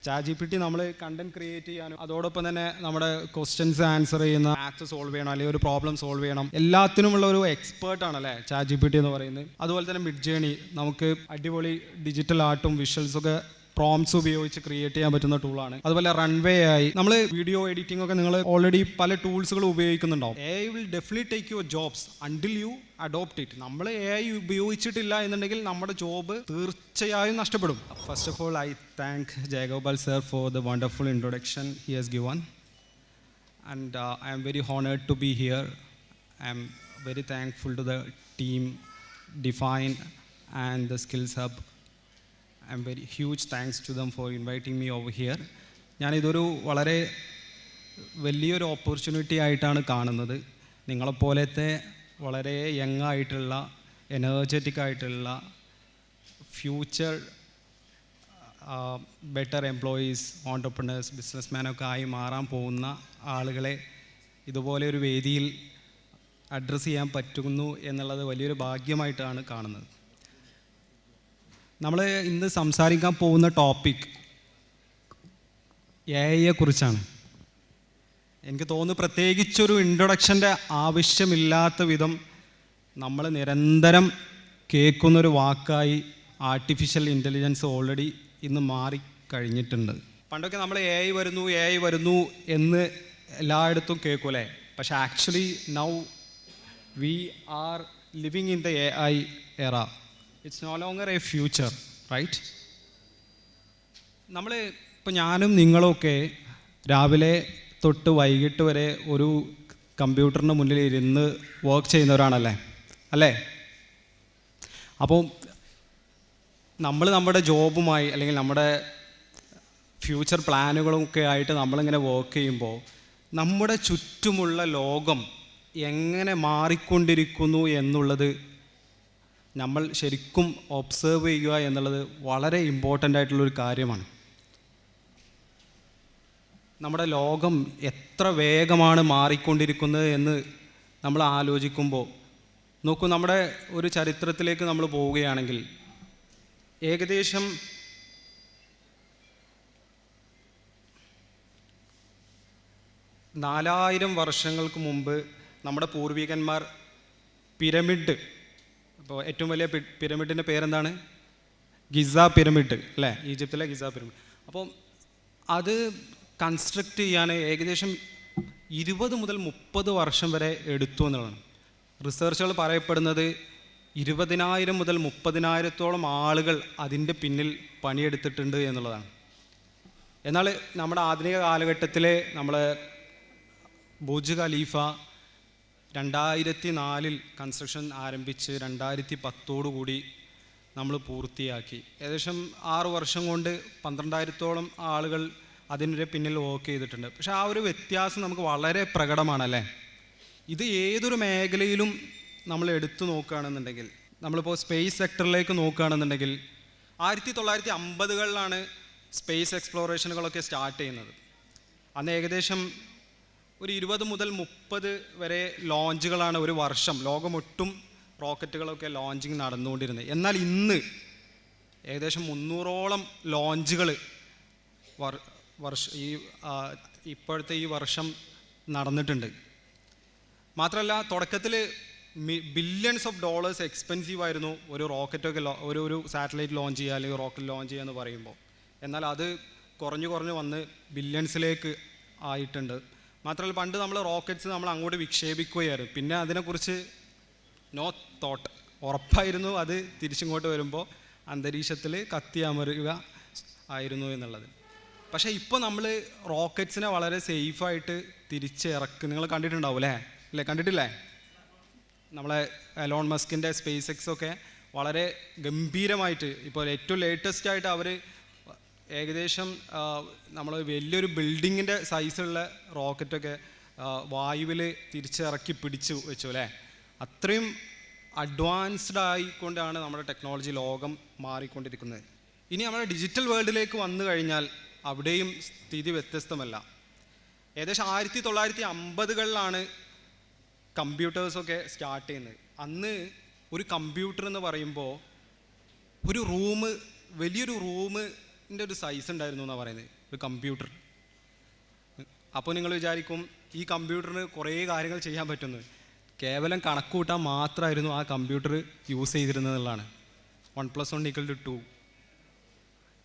ChatGPT നമ്മൾ content create ചെയ്യാനും അതോടൊപ്പം തന്നെ നമ്മുടെ ക്വസ്റ്റ്യൻസ് ആൻസർ ചെയ്യുന്ന മാത്സ് സോൾവ് ചെയ്യണം അല്ലെങ്കിൽ ഒരു പ്രോബ്ലം സോൾവ് ചെയ്യണം എല്ലാത്തിനുമുള്ള ഒരു എക്സ്പേർട്ട് ആണല്ലേ ChatGPT എന്ന് പറയുന്നത്. അതുപോലെ തന്നെ മിഡ്ജേണി നമുക്ക് അടിപൊളി ഡിജിറ്റൽ ആർട്ടും വിഷ്വൽസും ഒക്കെ പ്രോംപ്റ്റ്സ് ഉപയോഗിച്ച് ക്രിയേറ്റ് ചെയ്യാൻ പറ്റുന്ന ടൂളാണ്. അതുപോലെ റൺവേ ആയി നമ്മൾ വീഡിയോ എഡിറ്റിംഗ് ഒക്കെ നിങ്ങൾ ഓൾറെഡി പല ടൂൾസുകൾ ഉപയോഗിക്കുന്നുണ്ടാവും. AI will definitely take your jobs until you adopt it. നമ്മൾ AI ഉപയോഗിച്ചിട്ടില്ല എന്നുണ്ടെങ്കിൽ നമ്മുടെ ജോബ് തീർച്ചയായും നഷ്ടപ്പെടും. First of all I thank Jayagopal sir for the wonderful introduction he has given and I am very honored to be here. I am very thankful to the team Define and the Skills Hub. I am very huge thanks to them for inviting me over here. ഞാനിതൊരു വളരെ വലിയൊരു opportunity ആയിട്ടാണ് കാണുന്നത്. നിങ്ങളെപ്പോലത്തെ വളരെ young ആയിട്ടുള്ള energetic ആയിട്ടുള്ള future better employees, entrepreneurs, ബിസിനസ്മാനൊക്കെ ആയി മാറാൻ പോകുന്ന ആളുകളെ ഇതുപോലെ ഒരു വേദിയിൽ അഡ്രസ്സ് ചെയ്യാൻ പറ്റുന്നു എന്നുള്ളത് വലിയൊരു ഭാഗ്യമായിട്ടാണ് കാണുന്നത്. നമ്മൾ ഇന്ന് സംസാരിക്കാൻ പോകുന്ന ടോപ്പിക് AI കുറിച്ചാണ്. എനിക്ക് തോന്നുന്നു പ്രത്യേകിച്ചൊരു ഇൻട്രൊഡക്ഷൻ്റെ ആവശ്യമില്ലാത്ത വിധം നമ്മൾ നിരന്തരം കേൾക്കുന്നൊരു വാക്കായി ആർട്ടിഫിഷ്യൽ ഇൻ്റലിജൻസ് ഓൾറെഡി ഇന്ന് മാറിക്കഴിഞ്ഞിട്ടുണ്ട്. പണ്ടൊക്കെ നമ്മൾ AI വരുന്നു എന്ന് എല്ലായിടത്തും കേൾക്കൂലേ. പക്ഷേ actually now we are living in the AI era. It's no longer a future, right? നമ്മൾ ഇപ്പോൾ ഞാനും നിങ്ങളൊക്കെ രാവിലെ തൊട്ട് വൈകിട്ട് വരെ ഒരു കമ്പ്യൂട്ടറിന് മുന്നിൽ ഇരുന്ന് വർക്ക് ചെയ്യുന്നവരാണല്ലേ, അല്ലേ? അപ്പോൾ നമ്മൾ നമ്മുടെ ജോബുമായി അല്ലെങ്കിൽ നമ്മുടെ ഫ്യൂച്ചർ പ്ലാനുകളൊക്കെ ആയിട്ട് നമ്മളിങ്ങനെ വർക്ക് ചെയ്യുമ്പോൾ നമ്മുടെ ചുറ്റുമുള്ള ലോകം എങ്ങനെ മാറിക്കൊണ്ടിരിക്കുന്നു എന്നുള്ളത് നമ്മൾ ശരിക്കും ഒബ്സേർവ് ചെയ്യുക എന്നുള്ളത് വളരെ ഇമ്പോർട്ടൻ്റ് ആയിട്ടുള്ളൊരു കാര്യമാണ്. നമ്മുടെ ലോകം എത്ര വേഗമാണ് മാറിക്കൊണ്ടിരിക്കുന്നത് എന്ന് നമ്മൾ ആലോചിക്കുമ്പോൾ നോക്കൂ, നമ്മുടെ ഒരു ചരിത്രത്തിലേക്ക് നമ്മൾ പോവുകയാണെങ്കിൽ ഏകദേശം 4000 വർഷങ്ങൾക്ക് മുമ്പ് നമ്മുടെ പൂർവികന്മാർ പിരമിഡ്, ഇപ്പോൾ ഏറ്റവും വലിയ പിരമിഡിൻ്റെ പേരെന്താണ്? ഗിസ പിരമിഡ്, അല്ലേ? ഈജിപ്തിലെ ഗിസ പിരമിഡ്. അപ്പോൾ അത് കൺസ്ട്രക്റ്റ് ചെയ്യാൻ ഏകദേശം 20 മുതൽ 30 വർഷം വരെ എടുത്തു എന്നുള്ളതാണ്. റിസർച്ചുകൾ പറയപ്പെടുന്നത് 20,000 മുതൽ 30,000-ഓളം ആളുകൾ അതിൻ്റെ പിന്നിൽ പണിയെടുത്തിട്ടുണ്ട് എന്നുള്ളതാണ്. എന്നാൽ നമ്മുടെ ആധുനിക കാലഘട്ടത്തിൽ നമ്മൾ ബുർജ് ഖലീഫ 2004 കൺസ്ട്രക്ഷൻ ആരംഭിച്ച് 2010 നമ്മൾ പൂർത്തിയാക്കി. ഏകദേശം 6 വർഷം കൊണ്ട് 12,000-ഓളം ആളുകൾ അതിൻ്റെ പിന്നിൽ വർക്ക് ചെയ്തിട്ടുണ്ട്. പക്ഷേ ആ ഒരു വ്യത്യാസം നമുക്ക് വളരെ പ്രകടമാണല്ലേ. ഇത് ഏതൊരു മേഖലയിലും നമ്മൾ എടുത്തു നോക്കുകയാണെന്നുണ്ടെങ്കിൽ, നമ്മളിപ്പോൾ സ്പേസ് സെക്ടറിലേക്ക് നോക്കുകയാണെന്നുണ്ടെങ്കിൽ 1950-കളിലാണ് സ്പേസ് എക്സ്പ്ലോറേഷനുകളൊക്കെ സ്റ്റാർട്ട് ചെയ്യുന്നത്. അന്ന് ഏകദേശം ഒരു 20 മുതൽ 30 വരെ ലോഞ്ചുകളാണ് ഒരു വർഷം ലോകമൊട്ടും റോക്കറ്റുകളൊക്കെ ലോഞ്ചിങ് നടന്നുകൊണ്ടിരുന്നത്. എന്നാൽ ഇന്ന് ഏകദേശം 300-ഓളം ലോഞ്ചുകൾ ഇപ്പോഴത്തെ ഈ വർഷം നടന്നിട്ടുണ്ട്. മാത്രമല്ല തുടക്കത്തിൽ ബില്യൺസ് ഓഫ് ഡോളേഴ്സ് എക്സ്പെൻസീവ് ആയിരുന്നു ഒരു റോക്കറ്റൊക്കെ ഒരു സാറ്റലൈറ്റ് ലോഞ്ച് ചെയ്യുക അല്ലെങ്കിൽ റോക്കറ്റ് ലോഞ്ച് ചെയ്യുക എന്ന് പറയുമ്പോൾ. എന്നാൽ അത് കുറഞ്ഞു വന്ന് ബില്യൺസിലേക്ക് ആയിട്ടുണ്ട്. മാത്രമല്ല പണ്ട് നമ്മൾ റോക്കറ്റ്സ് നമ്മൾ അങ്ങോട്ട് വിക്ഷേപിക്കുകയായിരുന്നു, പിന്നെ അതിനെക്കുറിച്ച് നോ തോട്ട്, ഉറപ്പായിരുന്നു അത് തിരിച്ചിങ്ങോട്ട് വരുമ്പോൾ അന്തരീക്ഷത്തിൽ കത്തി അമരുക ആയിരുന്നു എന്നുള്ളത്. പക്ഷേ ഇപ്പോൾ നമ്മൾ റോക്കറ്റ്സിനെ വളരെ സേഫായിട്ട് നിങ്ങൾ കണ്ടിട്ടുണ്ടാവും അല്ലേ? കണ്ടിട്ടില്ലേ? നമ്മളെ എലോൺ മസ്കിൻ്റെ സ്പേസ് എക്സൊക്കെ വളരെ ഗംഭീരമായിട്ട് ഇപ്പോൾ ഏറ്റവും ലേറ്റസ്റ്റ് ആയിട്ട് അവർ ഏകദേശം നമ്മൾ വലിയൊരു ബിൽഡിങ്ങിൻ്റെ സൈസുള്ള റോക്കറ്റൊക്കെ വായുവിൽ തിരിച്ചിറക്കി പിടിച്ചു വെച്ചു അല്ലേ. അത്രയും അഡ്വാൻസ്ഡ് ആയിക്കൊണ്ടാണ് നമ്മുടെ ടെക്നോളജി ലോകം മാറിക്കൊണ്ടിരിക്കുന്നത്. ഇനി നമ്മുടെ ഡിജിറ്റൽ വേൾഡിലേക്ക് വന്നു കഴിഞ്ഞാൽ അവിടെയും സ്ഥിതി വ്യത്യസ്തമല്ല. ഏകദേശം 1950-കളിലാണ് കമ്പ്യൂട്ടേഴ്സൊക്കെ സ്റ്റാർട്ട് ചെയ്യുന്നത്. അന്ന് ഒരു കമ്പ്യൂട്ടർ എന്ന് പറയുമ്പോൾ ഒരു വലിയൊരു റൂം ഒരു സൈസ് ഉണ്ടായിരുന്നു എന്നാണ് പറയുന്നത്, ഒരു കമ്പ്യൂട്ടർ. അപ്പോൾ നിങ്ങൾ വിചാരിക്കും ഈ കമ്പ്യൂട്ടറിന് കുറേ കാര്യങ്ങൾ ചെയ്യാൻ പറ്റുന്നു. കേവലം കണക്ക് കൂട്ടാൻ മാത്രമായിരുന്നു ആ കമ്പ്യൂട്ടർ യൂസ് ചെയ്തിരുന്നതെന്നുള്ളതാണ്. 1+1=2.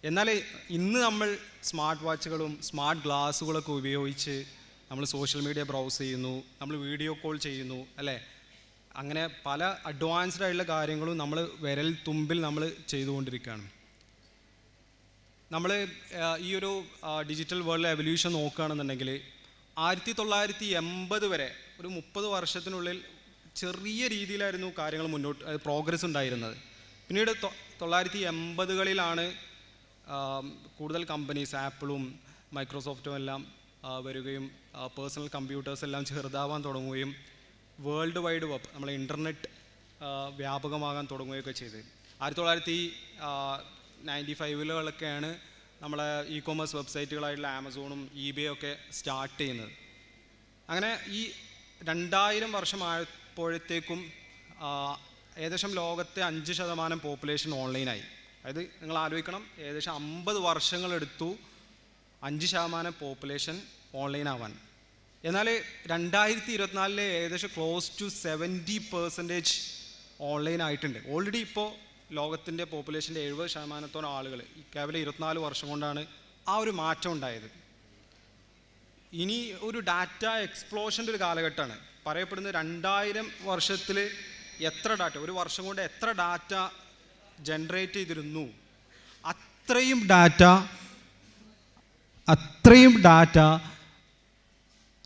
എന്നാൽ ഇന്ന് നമ്മൾ സ്മാർട്ട് വാച്ചുകളും സ്മാർട്ട് ഗ്ലാസ്സുകളൊക്കെ ഉപയോഗിച്ച് നമ്മൾ സോഷ്യൽ മീഡിയ ബ്രൗസ് ചെയ്യുന്നു, നമ്മൾ വീഡിയോ കോൾ ചെയ്യുന്നു, അല്ലേ? അങ്ങനെ പല അഡ്വാൻസ്ഡ് ആയിട്ടുള്ള കാര്യങ്ങളും നമ്മൾ വിരൽ തുമ്പിൽ നമ്മൾ ചെയ്തുകൊണ്ടിരിക്കുകയാണ്. നമ്മൾ ഈ ഒരു ഡിജിറ്റൽ വേൾഡ് എവല്യൂഷൻ നോക്കുകയാണെന്നുണ്ടെങ്കിൽ 1980 വരെ ഒരു 30 വർഷത്തിനുള്ളിൽ ചെറിയ രീതിയിലായിരുന്നു കാര്യങ്ങൾ പ്രോഗ്രസ് ഉണ്ടായിരുന്നത്. പിന്നീട് 1980കളിലാണ് കൂടുതൽ കമ്പനീസ്, ആപ്പിളും മൈക്രോസോഫ്റ്റും എല്ലാം വരികയും പേഴ്സണൽ കമ്പ്യൂട്ടേഴ്സ് എല്ലാം ചെറുതാവാൻ തുടങ്ങുകയും വേൾഡ് വൈഡ് വെബ്, നമ്മളെ ഇൻ്റർനെറ്റ് വ്യാപകമാകാൻ തുടങ്ങുകയൊക്കെ ചെയ്ത് 1995കളിലൊക്കെയാണ് നമ്മളെ ഇ കൊമേഴ്സ് വെബ്സൈറ്റുകളായിട്ടുള്ള ആമസോണും eBay ഒക്കെ സ്റ്റാർട്ട് ചെയ്യുന്നത്. അങ്ങനെ ഈ 2000 വർഷമായപ്പോഴത്തേക്കും ഏകദേശം ലോകത്തെ 5% പോപ്പുലേഷൻ ഓൺലൈനായി. അതായത് നിങ്ങൾ ആലോചിക്കണം, ഏകദേശം 50 വർഷങ്ങളെടുത്തു 5% പോപ്പുലേഷൻ ഓൺലൈൻ ആവാൻ. എന്നാൽ 2024 ഏകദേശം ക്ലോസ് ടു 70% ഓൺലൈൻ ആയിട്ടുണ്ട്. ഓൾറെഡി ഇപ്പോൾ ലോകത്തിൻ്റെ പോപ്പുലേഷൻ്റെ 70% ആളുകൾ കേവലം 24 വർഷം കൊണ്ടാണ് ആ ഒരു മാറ്റം ഉണ്ടായത്. ഇനി ഒരു ഡാറ്റ എക്സ്പ്ലോഷൻ്റെ ഒരു കാലഘട്ടമാണ് പറയപ്പെടുന്നത്. 2000 വർഷത്തിൽ എത്ര ഡാറ്റ, ഒരു വർഷം കൊണ്ട് എത്ര ഡാറ്റ ജനറേറ്റ് ചെയ്തിരുന്നു, അത്രയും ഡാറ്റ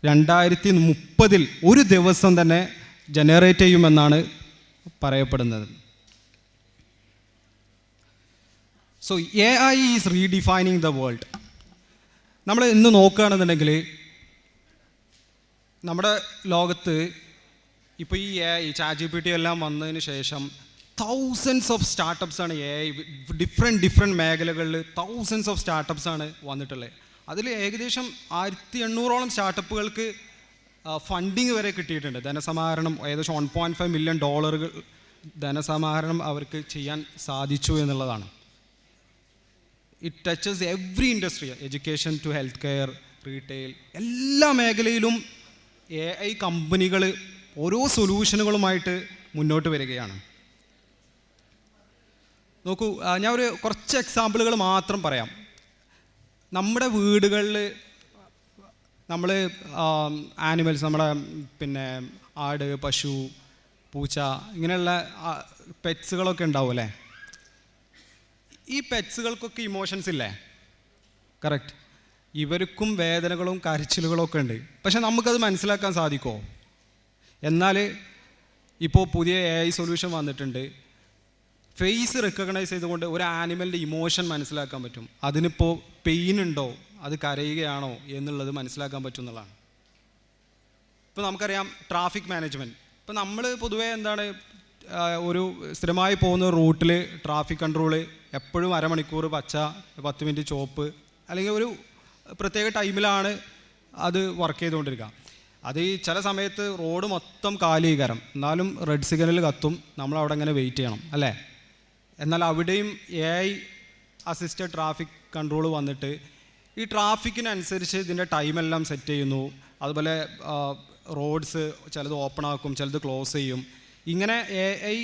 2030 ഒരു ദിവസം തന്നെ ജനറേറ്റ് ചെയ്യുമെന്നാണ് പറയപ്പെടുന്നത്. So AI is redefining the world. നമ്മൾ ഇന്ന് നോക്കുകയാണെന്നുണ്ടെങ്കിൽ നമ്മുടെ ലോകത്ത് ഇപ്പോൾ ഈ AI, ChatGPT എല്ലാം വന്നതിന് ശേഷം തൗസൻഡ്സ് ഓഫ് സ്റ്റാർട്ടപ്പ്സാണ് AI ഡിഫറെൻറ്റ് മേഖലകളിൽ തൗസൻഡ്സ് ഓഫ് സ്റ്റാർട്ടപ്പ്സാണ് വന്നിട്ടുള്ളത്. അതിൽ ഏകദേശം 1800ഓളം സ്റ്റാർട്ടപ്പുകൾക്ക് ഫണ്ടിങ് വരെ കിട്ടിയിട്ടുണ്ട്. ധനസമാഹരണം ഏകദേശം $1.5 മില്യൺ ധനസമാഹരണം അവർക്ക് ചെയ്യാൻ സാധിച്ചു എന്നുള്ളതാണ്. It touches every industry, education to health care, retail, എല്ലാ മേഖലയിലും AI കമ്പനികൾ ഓരോ സൊല്യൂഷനുകളുമായിട്ട് മുന്നോട്ട് വരികയാണ്. നോക്കൂ, ഞാൻ കുറച്ച് എക്സാമ്പിളുകൾ മാത്രം പറയാം. നമ്മുടെ വീടുകളിൽ നമ്മൾ ആനിമൽസ്, നമ്മുടെ ആട്, പശു, പൂച്ച, ഇങ്ങനെയുള്ള പെറ്റ്സുകളൊക്കെ ഉണ്ടാവും അല്ലേ? ഈ പെറ്റ്സുകൾക്കൊക്കെ ഇമോഷൻസ് ഇല്ലേ? കറക്റ്റ്. ഇവർക്കും വേദനകളും കരച്ചിലുകളൊക്കെ ഉണ്ട്. പക്ഷെ നമുക്കത് മനസ്സിലാക്കാൻ സാധിക്കുമോ? എന്നാൽ ഇപ്പോൾ പുതിയ AI സൊല്യൂഷൻ വന്നിട്ടുണ്ട്. ഫേസ് റെക്കഗ്നൈസ് ചെയ്തുകൊണ്ട് ഒരു ആനിമലിൻ്റെ ഇമോഷൻ മനസ്സിലാക്കാൻ പറ്റും. അതിനിപ്പോൾ പെയിൻ ഉണ്ടോ, അത് കരയുകയാണോ എന്നുള്ളത് മനസ്സിലാക്കാൻ പറ്റും എന്നുള്ളതാണ്. ഇപ്പോൾ നമുക്കറിയാം ട്രാഫിക് മാനേജ്മെൻറ്റ്. ഇപ്പോൾ നമ്മൾ പൊതുവേ എന്താണ്, ഒരു സ്ഥിരമായി പോകുന്ന റൂട്ടിൽ ട്രാഫിക് കൺട്രോൾ എപ്പോഴും അരമണിക്കൂർ പച്ച, 10 മിനിറ്റ് ചുവപ്പ്, അല്ലെങ്കിൽ ഒരു പ്രത്യേക ടൈമിലാണ് അത് വർക്ക് ചെയ്തുകൊണ്ടിരിക്കുക. അത് ചില സമയത്ത് റോഡ് മൊത്തം കാലീകരം, എന്നാലും റെഡ് സിഗ്നൽ കത്തും, നമ്മളവിടെ ഇങ്ങനെ വെയിറ്റ് ചെയ്യണം അല്ലേ? എന്നാൽ അവിടെയും AI അസിസ്റ്റഡ് ട്രാഫിക് കൺട്രോൾ വന്നിട്ട് ഈ ട്രാഫിക്കിനനുസരിച്ച് ഇതിൻ്റെ ടൈമെല്ലാം സെറ്റ് ചെയ്യുന്നു. അതുപോലെ റോഡ്സ് ചിലത് ഓപ്പൺ ആക്കും, ചിലത് ക്ലോസ് ചെയ്യും. ഇങ്ങനെ AI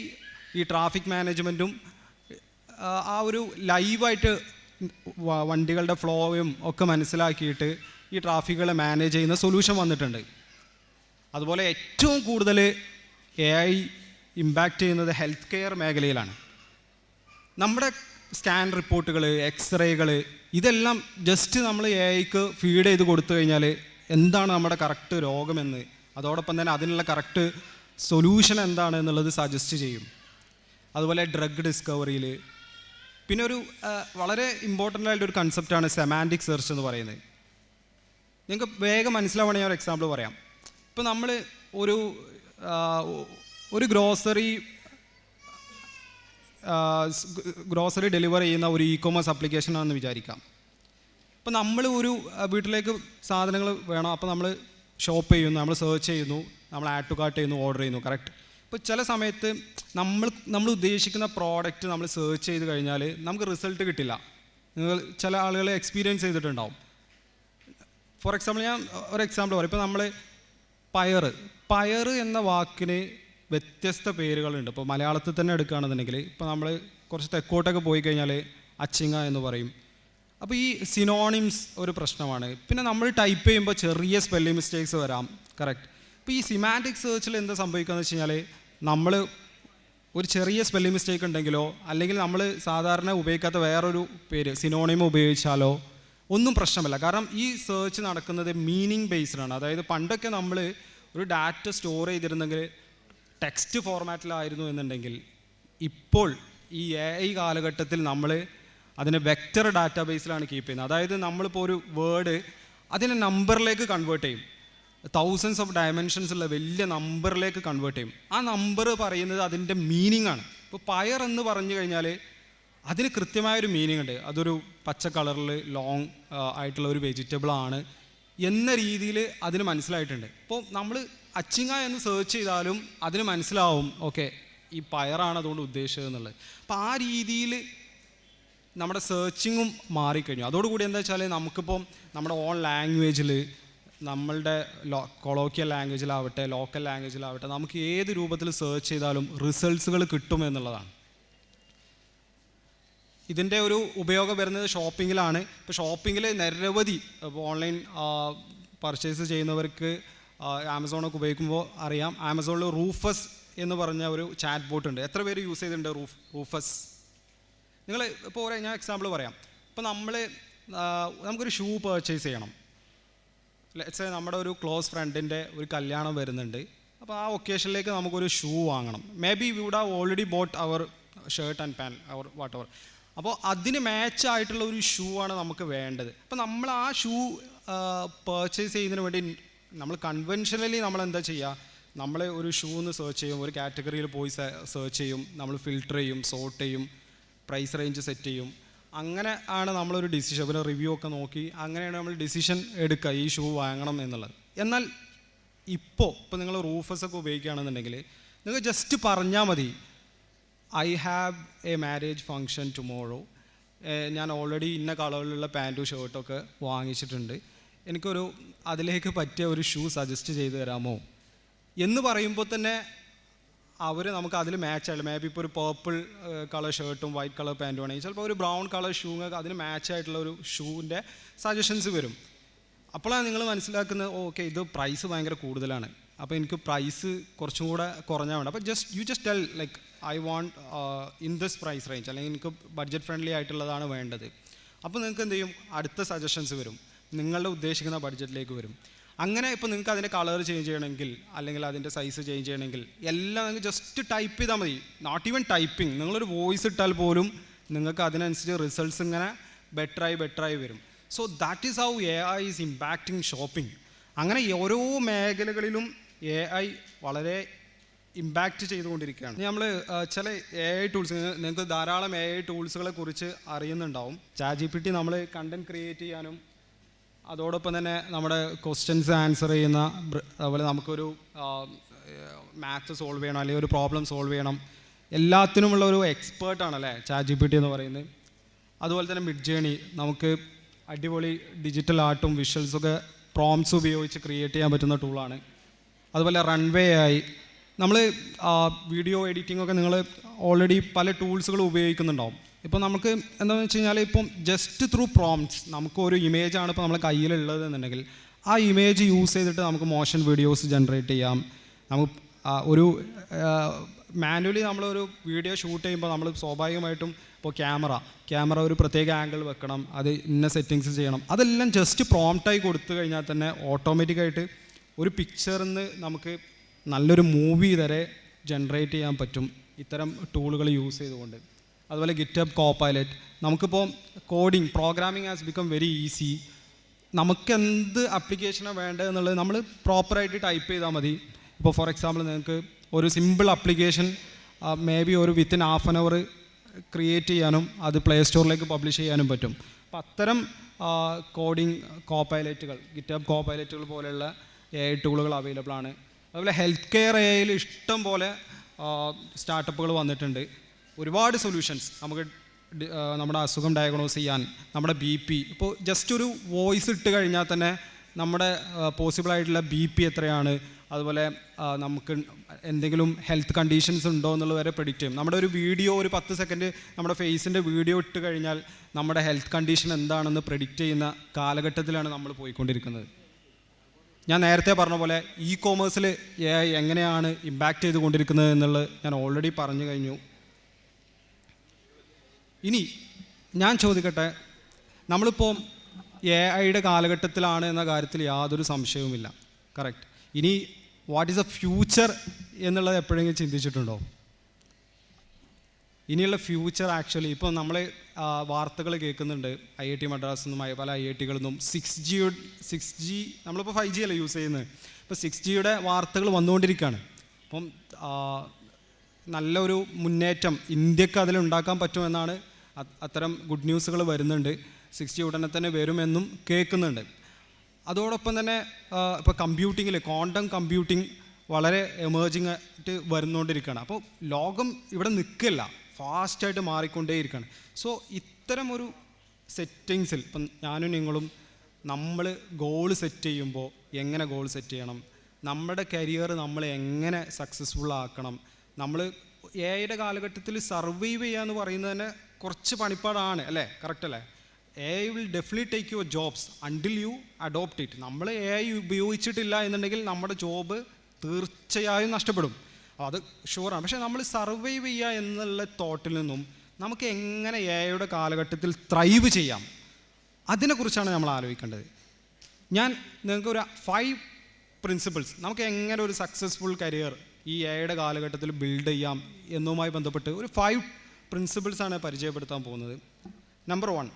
ഈ ട്രാഫിക് മാനേജ്മെൻറ്റും ആ ഒരു ലൈവായിട്ട് വണ്ടികളുടെ ഫ്ലോയും ഒക്കെ മനസ്സിലാക്കിയിട്ട് ഈ ട്രാഫിക്കുകളെ മാനേജ് ചെയ്യുന്ന സൊല്യൂഷൻ വന്നിട്ടുണ്ട്. അതുപോലെ ഏറ്റവും കൂടുതൽ AI ഇമ്പാക്റ്റ് ചെയ്യുന്നത് ഹെൽത്ത് കെയർ മേഖലയിലാണ്. നമ്മുടെ സ്കാൻ റിപ്പോർട്ടുകൾ, എക്സ്റേകൾ, ഇതെല്ലാം ജസ്റ്റ് നമ്മൾ AIക്ക് ഫീഡ് ചെയ്ത് കൊടുത്തു കഴിഞ്ഞാൽ എന്താണ് നമ്മുടെ കറക്റ്റ് രോഗമെന്ന്, അതോടൊപ്പം തന്നെ അതിനുള്ള കറക്റ്റ് സൊല്യൂഷൻ എന്താണ് എന്നുള്ളത് സജസ്റ്റ് ചെയ്യും. അതുപോലെ ഡ്രഗ് ഡിസ്കവറിയിൽ പിന്നെ ഒരു വളരെ ഇമ്പോർട്ടൻ്റ് ആയിട്ടൊരു കൺസെപ്റ്റാണ് സെമാൻറ്റിക് സെർച്ച് എന്ന് പറയുന്നത്. നിങ്ങൾക്ക് വേഗം മനസ്സിലാവണമെങ്കിൽ ഞാൻ ഒരു എക്സാമ്പിൾ പറയാം. ഇപ്പോൾ നമ്മൾ ഒരു ഗ്രോസറി ഡെലിവർ ചെയ്യുന്ന ഒരു ഇ-കൊമേഴ്സ് ആപ്ലിക്കേഷനാണെന്ന് വിചാരിക്കാം. അപ്പോൾ നമ്മൾ ഒരു വീട്ടിലേക്ക് സാധനങ്ങൾ വേണം, അപ്പോൾ നമ്മൾ ഷോപ്പ് ചെയ്യുന്നു, നമ്മൾ സെർച്ച് ചെയ്യുന്നു, നമ്മൾ ആഡ് ടു കാർട്ട് ചെയ്യുന്നു, ഓർഡർ ചെയ്യുന്നു. കറക്റ്റ്. ഇപ്പോൾ ചില സമയത്ത് നമ്മൾ ഉദ്ദേശിക്കുന്ന പ്രോഡക്റ്റ് നമ്മൾ സെർച്ച് ചെയ്ത് കഴിഞ്ഞാൽ നമുക്ക് റിസൾട്ട് കിട്ടില്ല. നിങ്ങൾ ചില ആളുകൾ എക്സ്പീരിയൻസ് ചെയ്തിട്ടുണ്ടാവും. ഫോർ എക്സാമ്പിൾ ഞാൻ ഒരു എക്സാമ്പിൾ പറയും. ഇപ്പോൾ നമ്മൾ പയർ എന്ന വാക്കിന് വ്യത്യസ്ത പേരുകളുണ്ട്. ഇപ്പോൾ മലയാളത്തിൽ തന്നെ എടുക്കുകയാണെന്നുണ്ടെങ്കിൽ ഇപ്പോൾ നമ്മൾ കുറച്ച് തെക്കോട്ടൊക്കെ പോയി കഴിഞ്ഞാൽ അച്ചിങ്ങ എന്ന് പറയും. അപ്പോൾ ഈ സിനോണിംസ് ഒരു പ്രശ്നമാണ്. പിന്നെ നമ്മൾ ടൈപ്പ് ചെയ്യുമ്പോൾ ചെറിയ സ്പെല്ലിംഗ് മിസ്റ്റേക്സ് വരാം. കറക്റ്റ്. ഇപ്പോൾ ഈ സിമാൻറ്റിക് സെർച്ചിൽ എന്താ സംഭവിക്കുകയെന്ന് വെച്ച് കഴിഞ്ഞാൽ നമ്മൾ ഒരു ചെറിയ സ്പെല്ലിംഗ് മിസ്റ്റേക്ക് ഉണ്ടെങ്കിലോ അല്ലെങ്കിൽ നമ്മൾ സാധാരണ ഉപയോഗിക്കാത്ത വേറൊരു പേര് സിനോണിം ഉപയോഗിച്ചാലോ ഒന്നും പ്രശ്നമല്ല. കാരണം ഈ സെർച്ച് നടക്കുന്നത് മീനിങ് ബേസ്ഡാണ്. അതായത് പണ്ടൊക്കെ നമ്മൾ ഒരു ഡാറ്റ സ്റ്റോർ ചെയ്തിരുന്നെങ്കിൽ ടെക്സ്റ്റ് ഫോർമാറ്റിലായിരുന്നു എന്നുണ്ടെങ്കിൽ ഇപ്പോൾ ഈ AI കാലഘട്ടത്തിൽ നമ്മൾ അതിനെ വെക്റ്റർ ഡാറ്റാ ബേസിലാണ് കീപ്പ് ചെയ്യുന്നത്. അതായത് നമ്മളിപ്പോൾ ഒരു വേർഡ് അതിനെ നമ്പറിലേക്ക് കൺവേർട്ട് ചെയ്യും. തൗസൻഡ്സ് ഓഫ് ഡയമെൻഷൻസ് ഉള്ള വലിയ നമ്പറിലേക്ക് കൺവേർട്ട് ചെയ്യും. ആ നമ്പർ പറയുന്നത് അതിൻ്റെ മീനിങ് ആണ്. ഇപ്പോൾ പയർ എന്ന് പറഞ്ഞു കഴിഞ്ഞാൽ അതിന് കൃത്യമായൊരു മീനിങ് ഉണ്ട്. അതൊരു പച്ച കളറിൽ ലോങ് ആയിട്ടുള്ള ഒരു വെജിറ്റബിൾ ആണ് എന്ന രീതിയിൽ അതിന് മനസ്സിലായിട്ടുണ്ട്. ഇപ്പോൾ നമ്മൾ അച്ചിങ്ങ എന്ന് സെർച്ച് ചെയ്താലും അതിന് മനസ്സിലാവും ഓക്കെ ഈ പയറാണ് അതുകൊണ്ട് ഉദ്ദേശിച്ചത് എന്നുള്ളത്. അപ്പോൾ ആ രീതിയിൽ നമ്മുടെ സെർച്ചിങ്ങും മാറിക്കഴിഞ്ഞു. അതോടുകൂടി എന്താ വെച്ചാൽ നമുക്കിപ്പോൾ നമ്മുടെ ഓൺ ലാംഗ്വേജിൽ നമ്മളുടെ കൊളോക്കിയൽ ലാംഗ്വേജിലാവട്ടെ ലോക്കൽ ലാംഗ്വേജിലാവട്ടെ നമുക്ക് ഏത് രൂപത്തിൽ സെർച്ച് ചെയ്താലും റിസൾട്ട്സുകൾ കിട്ടുമെന്നുള്ളതാണ്. ഇതിൻ്റെ ഒരു ഉപയോഗം വരുന്നത് ഷോപ്പിങ്ങിലാണ്. ഇപ്പോൾ ഷോപ്പിങ്ങിൽ നിരവധി ഓൺലൈൻ പർച്ചേസ് ചെയ്യുന്നവർക്ക് ആമസോണൊക്കെ ഉപയോഗിക്കുമ്പോൾ അറിയാം. ആമസോണിൽ റൂഫസ് എന്ന് പറഞ്ഞ ഒരു ചാറ്റ് ബോട്ട് ഉണ്ട്. എത്ര പേര് യൂസ് ചെയ്തിട്ടുണ്ട് റൂഫസ്? നിങ്ങൾ ഇപ്പോൾ ഞാൻ എക്സാമ്പിൾ പറയാം. ഇപ്പോൾ നമുക്കൊരു ഷൂ പർച്ചേസ് ചെയ്യണം. ലെറ്റ്സ് നമ്മുടെ ഒരു ക്ലോസ് ഫ്രണ്ടിൻ്റെ ഒരു കല്യാണം വരുന്നുണ്ട്. അപ്പോൾ ആ ഒക്കേഷനിലേക്ക് നമുക്കൊരു ഷൂ വാങ്ങണം. May be we would have already bought our shirt and pant our whatever. അപ്പോൾ അതിന് മാച്ച് ആയിട്ടുള്ള ഒരു ഷൂ ആണ് നമുക്ക് വേണ്ടത്. അപ്പോൾ നമ്മൾ ആ ഷൂ പർച്ചേസ് ചെയ്യുന്നതിന് വേണ്ടി നമ്മൾ കൺവെൻഷനലി നമ്മൾ എന്താ ചെയ്യുക? നമ്മൾ ഒരു ഷൂ എന്ന് സെർച്ച് ചെയ്യും, ഒരു കാറ്റഗറിയിൽ പോയി സെർച്ച് ചെയ്യും, നമ്മൾ ഫിൽട്ടർ ചെയ്യും, സോർട്ട് ചെയ്യും, പ്രൈസ് റേഞ്ച് സെറ്റ് ചെയ്യും. അങ്ങനെ ആണ് നമ്മളൊരു ഡിസിഷൻ, പിന്നെ റിവ്യൂ ഒക്കെ നോക്കി അങ്ങനെയാണ് നമ്മൾ ഡിസിഷൻ എടുക്കുക ഈ ഷൂ വാങ്ങണം എന്നുള്ളത്. എന്നാൽ ഇപ്പോൾ നിങ്ങൾ റൂഫസ് ഒക്കെ ഉപയോഗിക്കുകയാണെന്നുണ്ടെങ്കിൽ നിങ്ങൾ ജസ്റ്റ് പറഞ്ഞാൽ മതി I have A marriage function tomorrow, ഞാൻ ഓൾറെഡി ഇന്ന കളറിലുള്ള പാൻറ്റും ഷർട്ടൊക്കെ വാങ്ങിച്ചിട്ടുണ്ട്, എനിക്കൊരു അതിലേക്ക് പറ്റിയ ഒരു ഷൂ സജസ്റ്റ് ചെയ്ത് തരാമോ എന്ന് പറയുമ്പോൾ തന്നെ അവർ നമുക്ക് അതിൽ മാച്ച് ആയില്ല. മേ ബി ഇപ്പോൾ ഒരു പേർപ്പിൾ കളർ ഷർട്ടും വൈറ്റ് കളർ പാൻറ്റും ആണെങ്കിൽ ചിലപ്പോൾ ഒരു ബ്രൗൺ കളർ ഷൂ അതിന് മാച്ച് ആയിട്ടുള്ള ഒരു ഷൂവിൻ്റെ സജഷൻസ് വരും. അപ്പോഴാണ് നിങ്ങൾ മനസ്സിലാക്കുന്നത് ഓക്കെ ഇത് പ്രൈസ് ഭയങ്കര കൂടുതലാണ്, അപ്പോൾ എനിക്ക് പ്രൈസ് കുറച്ചും കൂടെ കുറഞ്ഞാൽ വേണ്ട. അപ്പോൾ you just tell like I want in this price range, അല്ലെങ്കിൽ എനിക്ക് ബഡ്ജറ്റ് ഫ്രണ്ട്ലി ആയിട്ടുള്ളതാണ് വേണ്ടത്. അപ്പോൾ നിങ്ങൾക്ക് എന്ത് ചെയ്യും? അടുത്ത സജഷൻസ് വരും, നിങ്ങളുടെ ഉദ്ദേശിക്കുന്ന ബഡ്ജറ്റിലേക്ക് വരും. അങ്ങനെ ഇപ്പോൾ നിങ്ങൾക്ക് അതിൻ്റെ കളർ ചേഞ്ച് ചെയ്യണമെങ്കിൽ അല്ലെങ്കിൽ അതിൻ്റെ സൈസ് ചേഞ്ച് ചെയ്യണമെങ്കിൽ എല്ലാം നിങ്ങൾക്ക് ജസ്റ്റ് ടൈപ്പ് ചെയ്താൽ മതി. നോട്ട് ഈവൻ ടൈപ്പിംഗ്, നിങ്ങളൊരു വോയിസ് ഇട്ടാൽ പോലും നിങ്ങൾക്ക് അതിനനുസരിച്ച് റിസൾട്ട്സ് ഇങ്ങനെ ബെറ്ററായി വരും. So that is how AI is impacting shopping. അങ്ങനെ ഓരോ മേഖലകളിലും AI വളരെ ഇമ്പാക്റ്റ് ചെയ്തുകൊണ്ടിരിക്കുകയാണ്. നമ്മൾ ചില AI ടൂൾസ്, നിങ്ങൾക്ക് ധാരാളം AI ടൂൾസുകളെ കുറിച്ച് അറിയുന്നുണ്ടാവും. ChatGPT നമ്മൾ കണ്ടൻറ് ക്രിയേറ്റ് ചെയ്യാനും അതോടൊപ്പം തന്നെ നമ്മുടെ ക്വസ്റ്റ്യൻസ് ആൻസർ ചെയ്യുന്ന, അതുപോലെ നമുക്കൊരു മാത്സ് സോൾവ് ചെയ്യണം അല്ലെങ്കിൽ ഒരു പ്രോബ്ലം സോൾവ് ചെയ്യണം, എല്ലാത്തിനുമുള്ള ഒരു എക്സ്പേർട്ടാണല്ലേ ChatGPT എന്ന് പറയുന്നത്. അതുപോലെ തന്നെ മിഡ്ജേണി നമുക്ക് അടിപൊളി ഡിജിറ്റൽ ആർട്ടും വിഷ്വൽസൊക്കെ പ്രോംപ്റ്റ്സ് ഉപയോഗിച്ച് ക്രിയേറ്റ് ചെയ്യാൻ പറ്റുന്ന ടൂളാണ്. അതുപോലെ റൺവേ ആയി നമ്മൾ വീഡിയോ എഡിറ്റിംഗ് ഒക്കെ നിങ്ങൾ ഓൾറെഡി പല ടൂൾസുകൾ ഉപയോഗിക്കുന്നുണ്ടാവും. ഇപ്പോൾ നമുക്ക് എന്താണെന്ന് വെച്ച് കഴിഞ്ഞാൽ ഇപ്പം ജസ്റ്റ് ത്രൂ പ്രോംപ്റ്റ്സ് നമുക്ക് ഒരു ഇമേജാണ് ഇപ്പോൾ നമ്മളെ കയ്യിലുള്ളത് എന്നുണ്ടെങ്കിൽ ആ ഇമേജ് യൂസ് ചെയ്തിട്ട് നമുക്ക് മോഷൻ വീഡിയോസ് ജനറേറ്റ് ചെയ്യാം. നമുക്ക് ഒരു മാനുവലി നമ്മളൊരു വീഡിയോ ഷൂട്ട് ചെയ്യുമ്പോൾ നമ്മൾ സ്വാഭാവികമായിട്ടും ഇപ്പോൾ ക്യാമറ ഒരു പ്രത്യേക ആംഗിൾ വെക്കണം, അത് ഇന്ന സെറ്റിങ്സ് ചെയ്യണം, അതെല്ലാം ജസ്റ്റ് പ്രോംപ്റ്റായി കൊടുത്തു കഴിഞ്ഞാൽ തന്നെ ഓട്ടോമാറ്റിക്കായിട്ട് ഒരു പിക്ചറിൽ നിന്ന് നമുക്ക് നല്ലൊരു മൂവി വരെ ജനറേറ്റ് ചെയ്യാൻ പറ്റും ഇത്തരം ടൂളുകൾ യൂസ് ചെയ്തുകൊണ്ട്. അതുപോലെ GitHub Copilot, നമുക്കിപ്പോൾ coding programming has become very easy. നമുക്ക് എന്ത് ആപ്ലിക്കേഷനാണ് വേണ്ടതെന്നുള്ളത് നമ്മൾ പ്രോപ്പറായിട്ട് ടൈപ്പ് ചെയ്താൽ മതി. ഇപ്പോൾ ഫോർ എക്സാമ്പിൾ നിങ്ങൾക്ക് ഒരു സിമ്പിൾ ആപ്ലിക്കേഷൻ മേ ബി ഒരു within half an hour create ചെയ്യാനും അത് പ്ലേ സ്റ്റോറിലേക്ക് പബ്ലിഷ് ചെയ്യാനും പറ്റും. അപ്പോൾ അത്തരം കോഡിങ് കോപ്പൈലറ്റുകൾ, GitHub Copilotകൾ പോലെയുള്ള AI ടൂളുകൾ അവൈലബിൾ ആണ്. അതുപോലെ ഹെൽത്ത് കെയർ AIയിൽ ഇഷ്ടം പോലെ സ്റ്റാർട്ടപ്പുകൾ വന്നിട്ടുണ്ട്. ഒരുപാട് സൊല്യൂഷൻസ് നമുക്ക് നമ്മുടെ അസുഖം ഡയഗ്നോസ് ചെയ്യാൻ, നമ്മുടെ BP, ഇപ്പോൾ ജസ്റ്റ് ഒരു വോയിസ് ഇട്ട് കഴിഞ്ഞാൽ തന്നെ നമ്മുടെ പോസിബിളായിട്ടുള്ള BP എത്രയാണ്, അതുപോലെ നമുക്ക് എന്തെങ്കിലും ഹെൽത്ത് കണ്ടീഷൻസ് ഉണ്ടോ എന്നുള്ളത് വരെ പ്രെഡിക്റ്റ് ചെയ്യും. നമ്മുടെ ഒരു വീഡിയോ, ഒരു 10 സെക്കൻഡ് നമ്മുടെ ഫേസിൻ്റെ വീഡിയോ ഇട്ട് കഴിഞ്ഞാൽ നമ്മുടെ ഹെൽത്ത് കണ്ടീഷൻ എന്താണെന്ന് പ്രെഡിക്റ്റ് ചെയ്യുന്ന കാലഘട്ടത്തിലാണ് നമ്മൾ പോയിക്കൊണ്ടിരിക്കുന്നത്. ഞാൻ നേരത്തെ പറഞ്ഞ പോലെ ഇ-കോമേഴ്സിൽ AI എങ്ങനെയാണ് ഇമ്പാക്റ്റ് ചെയ്തുകൊണ്ടിരിക്കുന്നത് എന്നുള്ളത് ഞാൻ ഓൾറെഡി പറഞ്ഞു കഴിഞ്ഞു. ഇനി ഞാൻ ചോദിക്കട്ടെ, നമ്മളിപ്പോൾ AI കാലഘട്ടത്തിലാണ് എന്ന കാര്യത്തിൽ യാതൊരു സംശയവുമില്ല, കറക്റ്റ്. ഇനി വാട്ട് ഈസ് എ ഫ്യൂച്ചർ എന്നുള്ളത് എപ്പോഴെങ്കിലും ചിന്തിച്ചിട്ടുണ്ടോ? ഇനിയുള്ള ഫ്യൂച്ചർ ആക്ച്വലി ഇപ്പോൾ നമ്മൾ വാർത്തകൾ കേൾക്കുന്നുണ്ട്, IIT മദ്രാസിൽ നിന്നും പല IITകളിൽ നിന്നും 6G നമ്മളിപ്പോൾ 5G അല്ലേ യൂസ് ചെയ്യുന്നത്, ഇപ്പോൾ 6Gയുടെ വാർത്തകൾ വന്നുകൊണ്ടിരിക്കുകയാണ്. അപ്പം നല്ലൊരു മുന്നേറ്റം ഇന്ത്യക്ക് അതിലുണ്ടാക്കാൻ പറ്റുമെന്നാണ് അത്തരം ഗുഡ് ന്യൂസുകൾ വരുന്നുണ്ട്. 6G ഉടനെ തന്നെ വരുമെന്നും കേൾക്കുന്നുണ്ട്. അതോടൊപ്പം തന്നെ ഇപ്പോൾ കമ്പ്യൂട്ടിങ്ങിൽ ക്വാണ്ടം കമ്പ്യൂട്ടിങ് വളരെ എമേർജിങ് ആയിട്ട് വരുന്നുകൊണ്ടിരിക്കുകയാണ്. അപ്പോൾ ലോകം ഇവിടെ നിൽക്കില്ല, ഫാസ്റ്റായിട്ട് മാറിക്കൊണ്ടേയിരിക്കുകയാണ്. സോ ഇത്തരം ഒരു സെറ്റിങ്സിൽ ഇപ്പം ഞാനും നിങ്ങളും നമ്മൾ ഗോൾ സെറ്റ് ചെയ്യുമ്പോൾ എങ്ങനെ ഗോൾ സെറ്റ് ചെയ്യണം, നമ്മുടെ കരിയർ നമ്മൾ എങ്ങനെ സക്സസ്ഫുൾ ആക്കണം, നമ്മൾ AI കാലഘട്ടത്തിൽ സർവൈവ് ചെയ്യുക എന്ന് പറയുന്നത് തന്നെ കുറച്ച് പണിപ്പാടാണ് അല്ലേ, കറക്റ്റ് അല്ലേ? AI will definitely take your jobs until you adopt it. നമ്മൾ AI ഉപയോഗിച്ചിട്ടില്ല എന്നുണ്ടെങ്കിൽ നമ്മുടെ ജോബ് തീർച്ചയായും നഷ്ടപ്പെടും, അത് ഷുവറാണ്. പക്ഷേ നമ്മൾ സർവൈവ് ചെയ്യുക എന്നുള്ള തോട്ടിൽ നിന്നും നമുക്ക് എങ്ങനെ AI കാലഘട്ടത്തിൽ ത്രൈവ് ചെയ്യാം, അതിനെക്കുറിച്ചാണ് നമ്മൾ ആലോചിക്കേണ്ടത്. ഞാൻ നിങ്ങൾക്ക് ഒരു 5 പ്രിൻസിപ്പിൾസ് നമുക്ക് എങ്ങനെ ഒരു സക്സസ്ഫുൾ കരിയർ ഈ AI കാലഘട്ടത്തിൽ ബിൽഡ് ചെയ്യാം എന്നതുമായി ബന്ധപ്പെട്ട് ഒരു 5 പ്രിൻസിപ്പിൾസാണ് പരിചയപ്പെടുത്താൻ പോകുന്നത്. Number 1,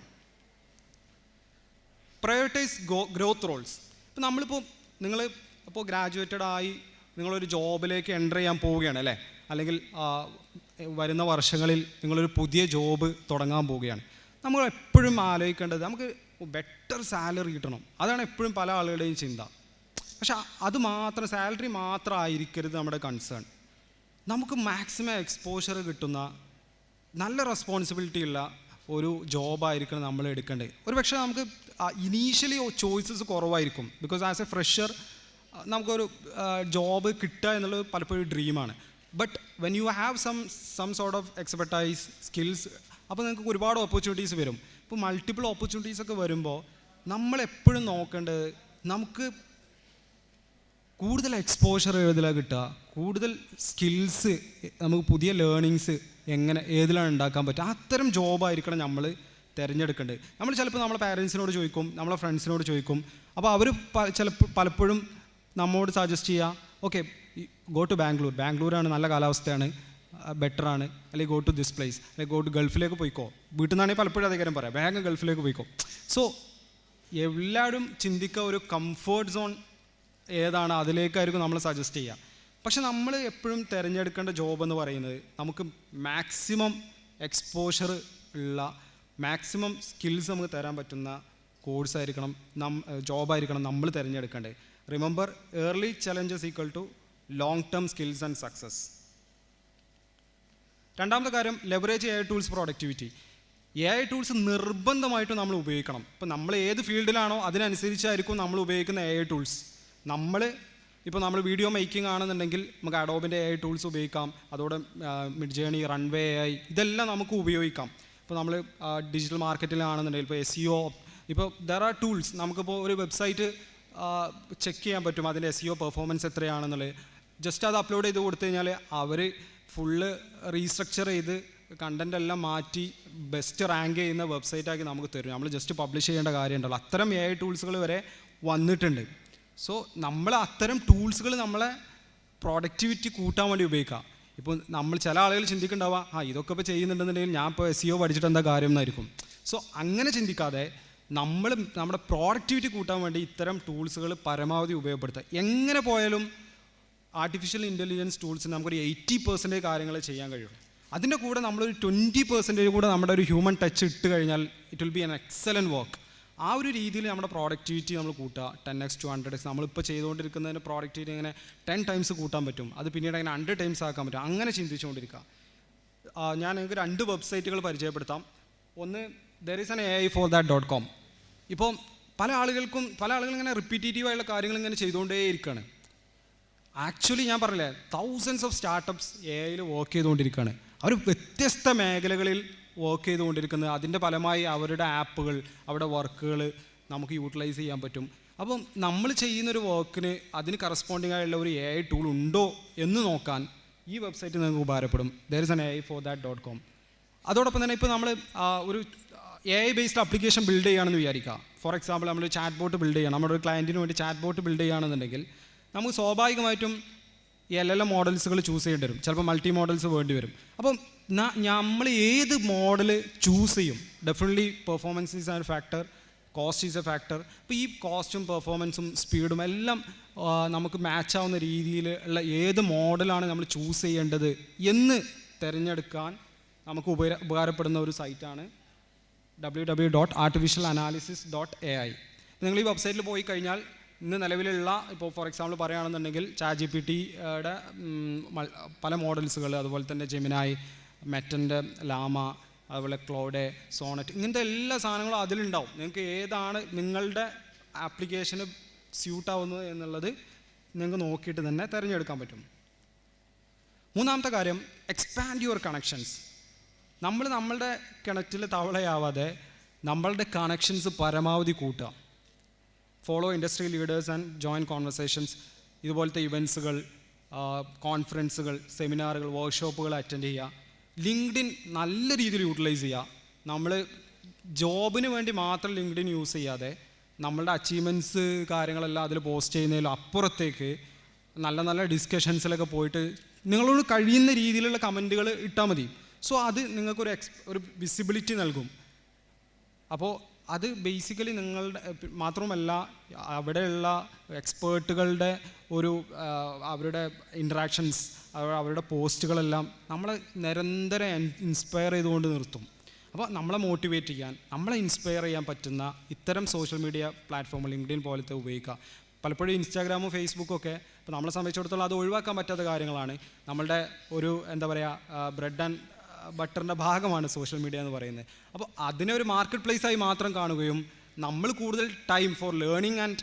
prioritize growth roles. ഇപ്പോൾ നമ്മളിപ്പോൾ നിങ്ങൾ ഇപ്പോൾ ഗ്രാജുവേറ്റഡ് ആയി നിങ്ങളൊരു ജോബിലേക്ക് എൻ്റർ ചെയ്യാൻ പോവുകയാണ് അല്ലേ, അല്ലെങ്കിൽ വരുന്ന വർഷങ്ങളിൽ നിങ്ങളൊരു പുതിയ ജോബ് തുടങ്ങാൻ പോവുകയാണ്. നമ്മൾ എപ്പോഴും ആലോചിക്കേണ്ടത് നമുക്ക് ബെറ്റർ സാലറി കിട്ടണം, അതാണ് എപ്പോഴും പല ആളുകളുടെയും ചിന്ത. പക്ഷെ അത് മാത്രം, സാലറി മാത്രം ആയിരിക്കരുത് നമ്മുടെ കൺസേൺ. നമുക്ക് മാക്സിമം എക്സ്പോഷർ കിട്ടുന്ന നല്ല റെസ്പോൺസിബിലിറ്റി ഉള്ള ഒരു ജോബായിരിക്കണം നമ്മൾ എടുക്കേണ്ടത്. ഒരു പക്ഷേ നമുക്ക് ഇനീഷ്യലി ചോയ്സസ് കുറവായിരിക്കും, ബിക്കോസ് ആസ് എ ഫ്രഷർ നമുക്കൊരു ജോബ് കിട്ടുക എന്നുള്ളത് പലപ്പോഴും ഡ്രീമാണ്. But when you have some sort of expertise skills, അപ്പോൾ നിങ്ങൾക്ക് ഒരുപാട് ഓപ്പർച്യൂണിറ്റീസ് വരും. ഇപ്പോൾ മൾട്ടിപ്പിൾ ഓപ്പർച്യൂണിറ്റീസൊക്കെ വരുമ്പോൾ നമ്മളെപ്പോഴും നോക്കേണ്ടത് നമുക്ക് കൂടുതൽ എക്സ്പോഷർ ഏതിലാണ് കിട്ടുക, കൂടുതൽ സ്കിൽസ്, നമുക്ക് പുതിയ ലേണിങ്സ് എങ്ങനെ ഏതിലാണ് ഉണ്ടാക്കാൻ പറ്റുക, അത്തരം ജോബായിരിക്കണം നമ്മൾ തിരഞ്ഞെടുക്കേണ്ടത്. നമ്മൾ ചിലപ്പോൾ നമ്മളെ പാരൻസിനോട് ചോദിക്കും, നമ്മളെ ഫ്രണ്ട്സിനോട് ചോദിക്കും. അപ്പോൾ അവർ പലപ്പോഴും നമ്മോട് സജസ്റ്റ് ചെയ്യുക, ഓക്കെ ഗോ ടു ബാംഗ്ലൂരാണ്, നല്ല കാലാവസ്ഥയാണ്, ബെറ്ററാണ്, അല്ലെങ്കിൽ ഗോ ടു ദിസ് പ്ലേസ്, അല്ലെങ്കിൽ ഗോ ടു ഗൾഫിലേക്ക് പോയിക്കോ. വീട്ടിൽ നിന്നാണെങ്കിൽ പലപ്പോഴും അതേ കാര്യം പറയാം, വേഗം ഗൾഫിലേക്ക് പോയിക്കോ. സോ എല്ലാവരും ചിന്തിക്കുക ഒരു കംഫേർട്ട് സോൺ ഏതാണ് അതിലേക്കായിരിക്കും നമ്മൾ സജസ്റ്റ് ചെയ്യുക. പക്ഷെ നമ്മൾ എപ്പോഴും തിരഞ്ഞെടുക്കേണ്ട ജോബ് എന്ന് പറയുന്നത് നമുക്ക് മാക്സിമം എക്സ്പോഷർ ഉള്ള, മാക്സിമം സ്കിൽസ് നമുക്ക് തരാൻ പറ്റുന്ന കോഴ്സായിരിക്കണം, ജോബായിരിക്കണം നമ്മൾ തിരഞ്ഞെടുക്കേണ്ടത്. Remember, early challenges equal to long term skills and success. രണ്ടാമത്തെ കാര്യം, leverage AI tools productivity. AI tools നിർബന്ധമായിട്ടും നമ്മൾ ഉപയോഗിക്കണം. ഇപ്പോൾ നമ്മൾ ഏത് ഫീൽഡിലാണോ അതിനനുസരിച്ചായിരിക്കും നമ്മൾ ഉപയോഗിക്കുന്ന AI ടൂൾസ്. ഇപ്പോൾ നമ്മൾ വീഡിയോ മേക്കിംഗ് ആണെന്നുണ്ടെങ്കിൽ നമുക്ക് അഡോബിൻ്റെ AI ടൂൾസ് ഉപയോഗിക്കാം, അതോടെ മിഡ്ജേണി, റൺവേ AI ഇതെല്ലാം നമുക്ക് ഉപയോഗിക്കാം. ഇപ്പോൾ നമ്മൾ ഡിജിറ്റൽ മാർക്കറ്റിലാണെന്നുണ്ടെങ്കിൽ ഇപ്പോൾ SEO, ഇപ്പോൾ ദർ ആർ ടൂൾസ്. നമുക്കിപ്പോൾ ഒരു വെബ്സൈറ്റ് ചെക്ക് ചെയ്യാൻ പറ്റും അതിൻ്റെ SEO പെർഫോമൻസ് എത്രയാണെന്നുള്ളത്. ജസ്റ്റ് അത് അപ്ലോഡ് ചെയ്ത് കൊടുത്തു കഴിഞ്ഞാൽ അവർ ഫുള്ള് റീസ്ട്രക്ചർ ചെയ്ത് കണ്ടൻ്റ് എല്ലാം മാറ്റി ബെസ്റ്റ് റാങ്ക് ചെയ്യുന്ന വെബ്സൈറ്റാക്കി നമുക്ക് തരും. നമ്മൾ ജസ്റ്റ് പബ്ലിഷ് ചെയ്യേണ്ട കാര്യമുണ്ടല്ലോ. അത്തരം AI ടൂൾസുകൾ വരെ വന്നിട്ടുണ്ട്. സോ നമ്മൾ അത്തരം ടൂൾസുകൾ നമ്മളെ പ്രൊഡക്ടിവിറ്റി കൂട്ടാൻ വേണ്ടി ഉപയോഗിക്കാം. ഇപ്പോൾ നമ്മൾ ചില ആളുകൾ ചിന്തിക്കുന്നുണ്ടാവുക, ഇതൊക്കെ ഇപ്പോൾ ചെയ്യുന്നുണ്ടെന്നുണ്ടെങ്കിൽ ഞാൻ ഇപ്പോൾ SEO പഠിച്ചിട്ട് എന്താ കാര്യം എന്നായിരിക്കും. സോ അങ്ങനെ ചിന്തിക്കാതെ നമ്മുടെ പ്രോഡക്റ്റിവിറ്റി കൂട്ടാൻ വേണ്ടി ഇത്തരം ടൂൾസുകൾ പരമാവധി ഉപയോഗപ്പെടുത്തുക. എങ്ങനെ പോയാലും ആർട്ടിഫിഷ്യൽ ഇൻ്റലിജൻസ് ടൂൾസിന് നമുക്കൊരു 80% കാര്യങ്ങൾ ചെയ്യാൻ കഴിയും. അതിൻ്റെ കൂടെ നമ്മളൊരു 20% കൂടെ നമ്മുടെ ഒരു ഹ്യൂമൻ ടച്ച് ഇട്ട് കഴിഞ്ഞാൽ it will be an excellent work. ആ ഒരു രീതിയിൽ നമ്മുടെ പ്രോഡക്റ്റിവിറ്റി നമ്മൾ കൂട്ടുക. 10x to 100x നമ്മളിപ്പോൾ ചെയ്തുകൊണ്ടിരിക്കുന്നതിന് പ്രോഡക്റ്റിവിറ്റി ഇങ്ങനെ 10 times കൂട്ടാൻ പറ്റും, അത് പിന്നീട് അങ്ങനെ 100 times ആക്കാൻ പറ്റും. അങ്ങനെ ചിന്തിച്ചുകൊണ്ടിരിക്കുക. ഞാൻ നിങ്ങൾക്ക് 2 വെബ്സൈറ്റുകൾ പരിചയപ്പെടുത്താം. ഒന്ന് thereisAnAI4that.com. ഇപ്പോൾ പല ആളുകളും ഇങ്ങനെ റിപ്പീറ്റേറ്റീവായുള്ള കാര്യങ്ങൾ ഇങ്ങനെ ചെയ്തുകൊണ്ടേയിരിക്കുകയാണ്. ആക്ച്വലി ഞാൻ പറഞ്ഞില്ലേ, thousands of startups AI work ചെയ്തുകൊണ്ടിരിക്കുകയാണ്. അവർ വ്യത്യസ്ത മേഖലകളിൽ വർക്ക് ചെയ്തുകൊണ്ടിരിക്കുന്നത്. അതിൻ്റെ ഫലമായി അവരുടെ ആപ്പുകൾ, അവരുടെ വർക്കുകൾ നമുക്ക് യൂട്ടിലൈസ് ചെയ്യാൻ പറ്റും. അപ്പം നമ്മൾ ചെയ്യുന്നൊരു വർക്കിന് അതിന് കറസ്പോണ്ടിങ് ആയുള്ള ഒരു AI ടൂൾ ഉണ്ടോ എന്ന് നോക്കാൻ ഈ വെബ്സൈറ്റ് നിങ്ങൾക്ക് ഉപകാരപ്പെടും, thereisAnAI4that.com. അതോടൊപ്പം തന്നെ ഇപ്പോൾ നമ്മൾ ഒരു AI ബേസ്ഡ് ആപ്ലിക്കേഷൻ ബിൽഡ് ചെയ്യുകയാണെന്ന് വിചാരിക്കുക. ഫോർ എക്സാമ്പിൾ നമ്മൾ ചാറ്റ് ബോട്ട് ബിൽഡ് ചെയ്യണം, നമ്മുടെ ഒരു ക്ലയൻറ്റിന് വേണ്ടി ചാറ്റ് ബോട്ട് ബിൽഡ് ചെയ്യുകയാണെന്നുണ്ടെങ്കിൽ നമുക്ക് സ്വാഭാവികമായിട്ടും ഈ LLM മോഡൽസുകൾ ചൂസ് ചെയ്യേണ്ടി വരും. ചിലപ്പോൾ മൾട്ടി മോഡൽസ് വേണ്ടി വരും. അപ്പം നമ്മൾ ഏത് മോഡൽ ചൂസ് ചെയ്യും, definitely performance is A factor, cost is A factor. അപ്പോൾ ഈ കോസ്റ്റും പെർഫോമൻസും സ്പീഡും എല്ലാം നമുക്ക് മാച്ച് ആവുന്ന രീതിയിൽ ഉള്ള ഏത് മോഡലാണ് നമ്മൾ ചൂസ് ചെയ്യേണ്ടത് എന്ന് തിരഞ്ഞെടുക്കാൻ നമുക്ക് ഉപകാരപ്പെടുന്ന ഒരു സൈറ്റാണ് www.artificialanalysis.ai. നിങ്ങൾ ഈ വെബ്സൈറ്റിൽ പോയി കഴിഞ്ഞാൽ ഇന്ന് നിലവിലുള്ള, ഇപ്പോൾ ഫോർ എക്സാമ്പിൾ പറയുകയാണെന്നുണ്ടെങ്കിൽ ChatGPTയുടെ പല മോഡൽസുകൾ, അതുപോലെ തന്നെ ജെമിനായി, മെറ്റൻ്റെ ലാമ, അതുപോലെ ക്ലോഡ്, സോണറ്റ്, ഇങ്ങനത്തെ എല്ലാ സാധനങ്ങളും അതിലുണ്ടാവും. നിങ്ങൾക്ക് ഏതാണ് നിങ്ങളുടെ ആപ്ലിക്കേഷന് സ്യൂട്ടാവുന്നത് എന്നുള്ളത് നിങ്ങൾക്ക് നോക്കിയിട്ട് തന്നെ തിരഞ്ഞെടുക്കാൻ പറ്റും. മൂന്നാമത്തെ കാര്യം, എക്സ്പാൻഡ് യുവർ കണക്ഷൻസ്. നമ്മളുടെ കിണറ്റിൽ തവളയാവാതെ നമ്മളുടെ കണക്ഷൻസ് പരമാവധി കൂട്ടുക. Follow industry leaders and join conversations. ഇതുപോലത്തെ ഇവൻറ്റ്സുകൾ, കോൺഫറൻസുകൾ, സെമിനാറുകൾ, വർക്ക്ഷോപ്പുകൾ അറ്റൻഡ് ചെയ്യുക. ലിങ്ക്ഡിൻ നല്ല രീതിയിൽ യൂട്ടിലൈസ് ചെയ്യുക. നമ്മൾ ജോബിന് വേണ്ടി മാത്രം ലിങ്ക്ഡിൻ യൂസ് ചെയ്യാതെ നമ്മളുടെ അച്ചീവ്മെൻറ്റ്സ് കാര്യങ്ങളെല്ലാം അതിൽ പോസ്റ്റ് ചെയ്യുന്നതിലും അപ്പുറത്തേക്ക് നല്ല നല്ല ഡിസ്കഷൻസിലൊക്കെ പോയിട്ട് നിങ്ങളോട് കഴിയുന്ന രീതിയിലുള്ള കമൻറ്റുകൾ ഇട്ടാൽ മതി. സോ അത് നിങ്ങൾക്കൊരു ഒരു വിസിബിലിറ്റി നൽകും. അപ്പോൾ അത് ബേസിക്കലി നിങ്ങളുടെ മാത്രമല്ല, അവിടെയുള്ള എക്സ്പേർട്ടുകളുടെ അവരുടെ ഇൻട്രാക്ഷൻസ്, അവരുടെ പോസ്റ്റുകളെല്ലാം നമ്മളെ നിരന്തരം ഇൻസ്പയർ ചെയ്തുകൊണ്ട് നിർത്തും. അപ്പോൾ നമ്മളെ മോട്ടിവേറ്റ് ചെയ്യാൻ, നമ്മളെ ഇൻസ്പയർ ചെയ്യാൻ പറ്റുന്ന ഇത്തരം സോഷ്യൽ മീഡിയ പ്ലാറ്റ്ഫോം ലിങ്ക്ഡിൻ പോലത്തെ ഉപയോഗിക്കുക. പലപ്പോഴും ഇൻസ്റ്റാഗ്രാമും ഫേസ്ബുക്കും ഒക്കെ ഇപ്പോൾ നമ്മളെ സംബന്ധിച്ചിടത്തോളം അത് ഒഴിവാക്കാൻ പറ്റാത്ത കാര്യങ്ങളാണ്. നമ്മളുടെ ഒരു എന്താ പറയുക, ബ്രെഡ് ആൻഡ് ബട്ടറിൻ്റെ ഭാഗമാണ് സോഷ്യൽ മീഡിയ എന്ന് പറയുന്നത്. അപ്പോൾ അതിനെ ഒരു മാർക്കറ്റ് പ്ലേസായി മാത്രം കാണുകയും നമ്മൾ കൂടുതൽ ടൈം ഫോർ ലേണിംഗ് ആൻഡ്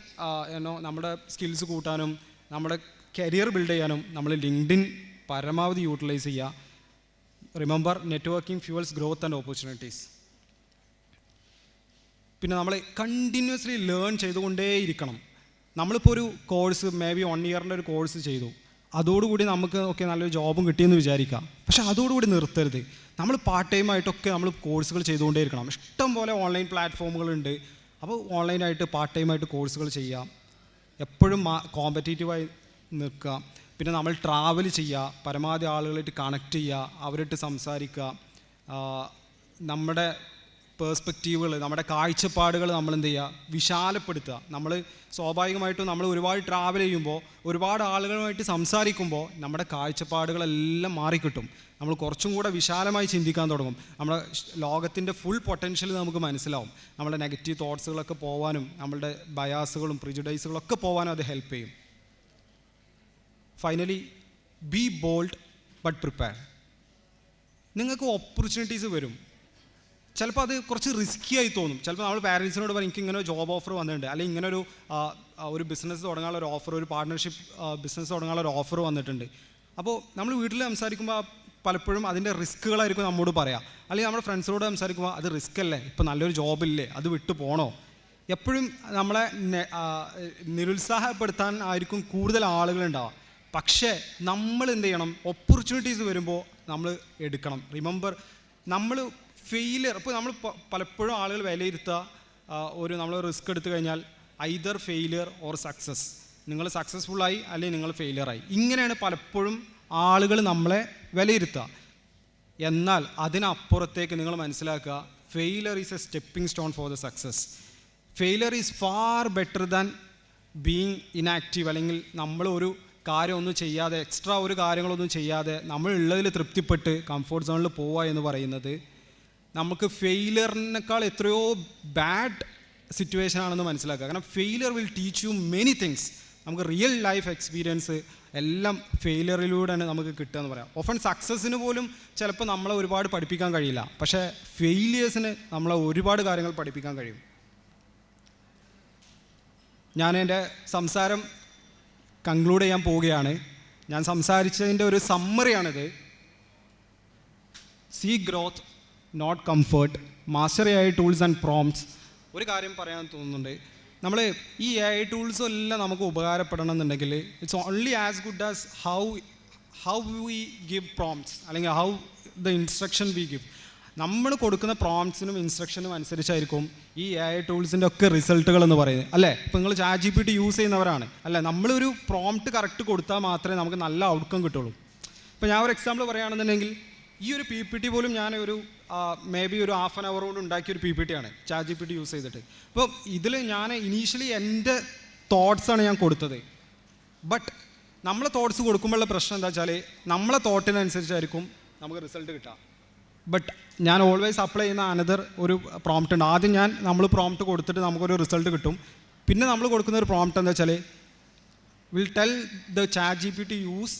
നമ്മുടെ സ്കിൽസ് കൂട്ടാനും നമ്മുടെ കരിയർ ബിൽഡ് ചെയ്യാനും നമ്മൾ ലിങ്ക്ഡിൻ പരമാവധി യൂട്ടിലൈസ് ചെയ്യുക. Remember, networking fuels growth and opportunities. പിന്നെ നമ്മൾ കണ്ടിന്യൂസ്ലി ലേൺ ചെയ്തുകൊണ്ടേയിരിക്കണം. നമ്മളിപ്പോൾ ഒരു കോഴ്സ് മേ ബി 1 ഇയറിൻ്റെ ഒരു കോഴ്സ് ചെയ്തു, അതോടുകൂടി നമുക്ക് നല്ലൊരു ജോബും കിട്ടിയെന്ന് വിചാരിക്കാം. പക്ഷെ അതോടുകൂടി നിർത്തരുത്. നമ്മൾ പാർട്ട് ടൈം ആയിട്ടൊക്കെ നമ്മൾ കോഴ്സുകൾ ചെയ്തുകൊണ്ടേയിരിക്കണം. ഇഷ്ടം പോലെ ഓൺലൈൻ പ്ലാറ്റ്ഫോമുകളുണ്ട്. അപ്പോൾ ഓൺലൈനായിട്ട് പാർട്ട് ടൈമായിട്ട് കോഴ്സുകൾ ചെയ്യാം. എപ്പോഴും കോമ്പറ്റീറ്റീവായി നിൽക്കുക. പിന്നെ നമ്മൾ ട്രാവൽ ചെയ്യുക, പരമാവധി ആളുകളായിട്ട് കണക്ട് ചെയ്യുക, അവരായിട്ട് സംസാരിക്കുക. നമ്മുടെ പേഴ്സ്പെക്റ്റീവുകൾ, നമ്മുടെ കാഴ്ചപ്പാടുകൾ നമ്മൾ എന്ത് ചെയ്യുക, വിശാലപ്പെടുത്തുക. നമ്മൾ സ്വാഭാവികമായിട്ടും നമ്മൾ ഒരുപാട് ട്രാവൽ ചെയ്യുമ്പോൾ, ഒരുപാട് ആളുകളുമായിട്ട് സംസാരിക്കുമ്പോൾ നമ്മുടെ കാഴ്ചപ്പാടുകളെല്ലാം മാറിക്കിട്ടും. നമ്മൾ കുറച്ചും കൂടെ വിശാലമായി ചിന്തിക്കാൻ തുടങ്ങും. നമ്മുടെ ലോകത്തിൻ്റെ ഫുൾ പൊട്ടൻഷ്യൽ നമുക്ക് മനസ്സിലാവും. നമ്മുടെ നെഗറ്റീവ് തോട്ട്സുകളൊക്കെ പോകാനും നമ്മളുടെ ബയാസുകളും പ്രിജുഡൈസുകളൊക്കെ പോകാനും അത് ഹെൽപ്പ് ചെയ്യും. Finally, be bold but prepare. നിങ്ങൾക്ക് ഓപ്പർച്യൂണിറ്റീസ് വരും. ചിലപ്പോൾ അത് കുറച്ച് റിസ്ക്കി ആയി തോന്നും. ചിലപ്പോൾ നമ്മൾ പാരൻസിനോട് പറയും എനിക്ക് ഇങ്ങനെ ജോബ് ഓഫർ വന്നിട്ടുണ്ട്, അല്ലെങ്കിൽ ഇങ്ങനെ ഒരു ബിസിനസ് തുടങ്ങാനുള്ള ഒരു ഓഫർ, ഒരു പാർട്ട്ണർഷിപ്പ് ബിസിനസ് തുടങ്ങാനുള്ള ഒരു ഓഫർ വന്നിട്ടുണ്ട്. അപ്പോൾ നമ്മൾ വീട്ടിൽ സംസാരിക്കുമ്പോൾ പലപ്പോഴും അതിൻ്റെ റിസ്ക്കുകളായിരിക്കും നമ്മോട് പറയാം. അല്ലെങ്കിൽ നമ്മുടെ ഫ്രണ്ട്സിനോട് സംസാരിക്കുമ്പോൾ അത് റിസ്ക് അല്ലേ, ഇപ്പോൾ നല്ലൊരു ജോബില്ലേ, അത് വിട്ടു പോകണോ. എപ്പോഴും നമ്മളെ നിരുത്സാഹപ്പെടുത്താൻ ആയിരിക്കും കൂടുതൽ ആളുകളുണ്ടാവുക. പക്ഷേ നമ്മൾ എന്ത് ചെയ്യണം, ഓപ്പർച്യൂണിറ്റീസ് വരുമ്പോൾ നമ്മൾ എടുക്കണം. റിമെമ്പർ, നമ്മൾ ഫെയിലിയർ, ഇപ്പോൾ നമ്മൾ പലപ്പോഴും ആളുകൾ വിലയിരുത്തുക, നമ്മൾ റിസ്ക് എടുത്തു കഴിഞ്ഞാൽ ഐദർ ഫെയിലിയർ ഓർ സക്സസ്. നിങ്ങൾ സക്സസ്ഫുള്ളായി അല്ലെങ്കിൽ നിങ്ങൾ ഫെയിലിയറായി. ഇങ്ങനെയാണ് പലപ്പോഴും ആളുകൾ നമ്മളെ വിലയിരുത്തുക. എന്നാൽ അതിനപ്പുറത്തേക്ക് നിങ്ങൾ മനസ്സിലാക്കുക, failure is A stepping stone for the success. Failure is far better than being inactive. അല്ലെങ്കിൽ നമ്മളൊരു കാര്യമൊന്നും ചെയ്യാതെ, എക്സ്ട്രാ ഒരു കാര്യങ്ങളൊന്നും ചെയ്യാതെ നമ്മൾ ഉള്ളതിൽ തൃപ്തിപ്പെട്ട് കംഫോർട്ട് സോണിൽ പോവുക എന്ന് പറയുന്നത് നമുക്ക് ഫെയിലിയറിനേക്കാൾ എത്രയോ ബാഡ് സിറ്റുവേഷൻ ആണെന്ന് മനസ്സിലാക്കുക. കാരണം failure will teach you many things. നമുക്ക് റിയൽ ലൈഫ് എക്സ്പീരിയൻസ് എല്ലാം ഫെയിലിയറിലൂടെയാണ് നമുക്ക് കിട്ടുക എന്ന് പറയാം. ഓഫൺ സക്സസ്സിന് പോലും ചിലപ്പോൾ നമ്മളെ ഒരുപാട് പഠിപ്പിക്കാൻ കഴിയില്ല, പക്ഷേ ഫെയിലിയേഴ്സിന് നമ്മളെ ഒരുപാട് കാര്യങ്ങൾ പഠിപ്പിക്കാൻ കഴിയും. ഞാൻ എൻ്റെ സംസാരം കൺക്ലൂഡ് ചെയ്യാൻ പോവുകയാണ്. ഞാൻ സംസാരിച്ചതിൻ്റെ ഒരു സമ്മറിയാണിത്. See growth not comfort, mastery AI tools and prompts. ഒരു കാര്യം പറയാൻ തോന്നുന്നുണ്ട്, നമ്മൾ ഈ AI ടൂൾസും എല്ലാം നമുക്ക് ഉപകാരപ്പെടണം എന്നുണ്ടെങ്കിൽ it's only as good as how we give prompts, അല്ലെങ്കിൽ how the instruction we give. നമ്മൾ കൊടുക്കുന്ന പ്രോംപ്റ്റ്സിനും ഇൻസ്ട്രക്ഷനും അനുസരിച്ചായിരിക്കും ഈ AI ടൂൾസിൻ്റെ ഒക്കെ റിസൾട്ടുകൾ എന്ന് പറയുന്നത്, അല്ലേ? ഇപ്പോൾ നിങ്ങൾ ChatGPT യൂസ് ചെയ്യുന്നവരാണ്, അല്ലേ? നമ്മളൊരു പ്രോംപ്റ്റ് കറക്റ്റ് കൊടുത്താൽ മാത്രമേ നമുക്ക് നല്ല ഔട്ട്കം കിട്ടുള്ളൂ. ഇപ്പോൾ ഞാൻ ഒരു എക്സാമ്പിൾ പറയുകയാണെന്നുണ്ടെങ്കിൽ, ഈ ഒരു PPT പോലും ഞാൻ ഒരു മേ ബി ഒരു ഹാഫ് ആൻ അവർ കൊണ്ട് ഉണ്ടാക്കിയ ഒരു PPT ആണ് ChatGPT യൂസ് ചെയ്തിട്ട്. അപ്പോൾ ഇതിൽ ഞാൻ ഇനീഷ്യലി എൻ്റെ തോട്ട്സാണ് ഞാൻ കൊടുത്തത്. ബട്ട് നമ്മളെ തോട്ട്സ് കൊടുക്കുമ്പോഴുള്ള പ്രശ്നം എന്താ വെച്ചാൽ, നമ്മളെ തോട്ടിനനുസരിച്ചായിരിക്കും നമുക്ക് റിസൾട്ട് കിട്ടുക. ബട്ട് ഞാൻ ഓൾവേസ് അപ്ലൈ ചെയ്യുന്ന അനദർ ഒരു പ്രോംപ്റ്റ് ഉണ്ട്. ആദ്യം നമ്മൾ പ്രോംപ്റ്റ് കൊടുത്തിട്ട് നമുക്കൊരു റിസൾട്ട് കിട്ടും. പിന്നെ നമ്മൾ കൊടുക്കുന്ന ഒരു പ്രോംപ്റ്റ് എന്താ വെച്ചാൽ, will tell the ChatGPT use